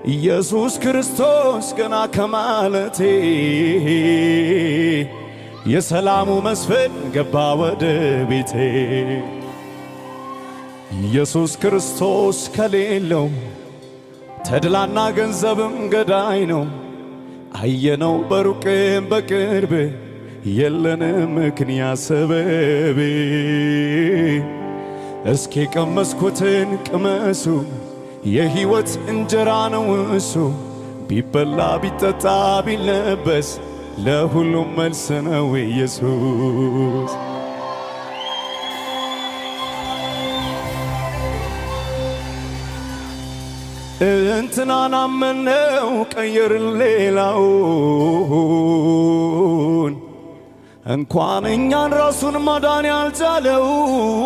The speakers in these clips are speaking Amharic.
ኢየሱስ ክርስቶስ ገና ከማለቴ የሰላሙ መስፍን ገባ ወደ ቤቴ። ኢየሱስ ክርስቶስ ከሌለው ተድላና ገንዘብም ገዳይ ነው። አየነው በሩቅም በቅርብ የለንም ምክንያት ሰበብ። እስኪ ቀመስኩትን ቅመሱ የሕይወት እንጀራ ነው እሱ። ቢበላ ቢጠጣ ቢለበስ ለሁሉም መልስ ነው ኢየሱስ። እንትናን አመነው ቀየርን ሌላውን እንኳን እኛን ራሱን ማዳን ያልቻለውን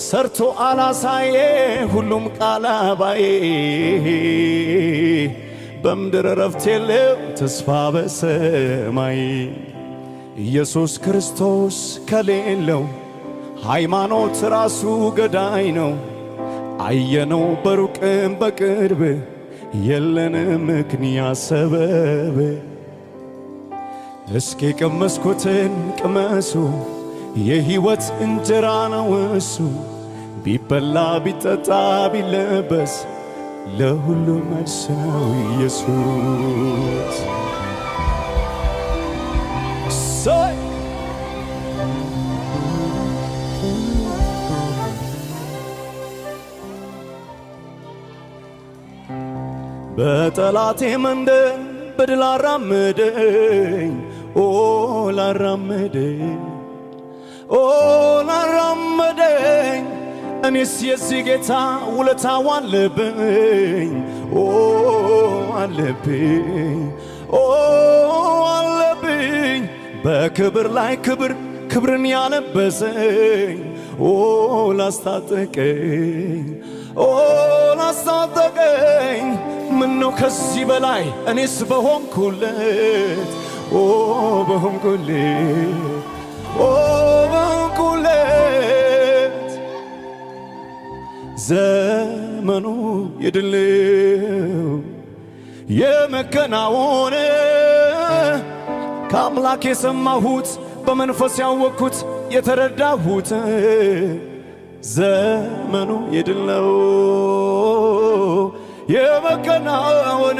ሰርቶ አላሳየ ሁሉም ቃል አባዬ። በምድር ረፍት የለው ተስፋ በሰማይ። ኢየሱስ ክርስቶስ ከሌለው ሃይማኖት ራሱ ገዳይ ነው። አየነው በሩቅም በቅርብ የለንም ምክንያት ሰበብ። እስኪ ቀመስኩትን ቅመሱ የሕይወት እንጀራ ነው እሱ። ቢበላ ቢጠጣ ቢለበስ ለሁሉም መልስ ነው ኢየሱስ። በጠላቴ መንደር በድል አራመደኝ ላራመደኝ እኔስ የዚህ ጌታ ውለታው አለብኝ አለብኝ። በክብር ላይ ክብርን ያለበሰኝ ላስታጠቀኝ ምነው ከዚህ በላይ እኔስ በሆንኩለት ዘመኑ የድል የመከናወን ከአምላክ የሰማሁት በመንፈስ ያወቅኩት የተረዳሁት ዘመኑ የድል የመከናወን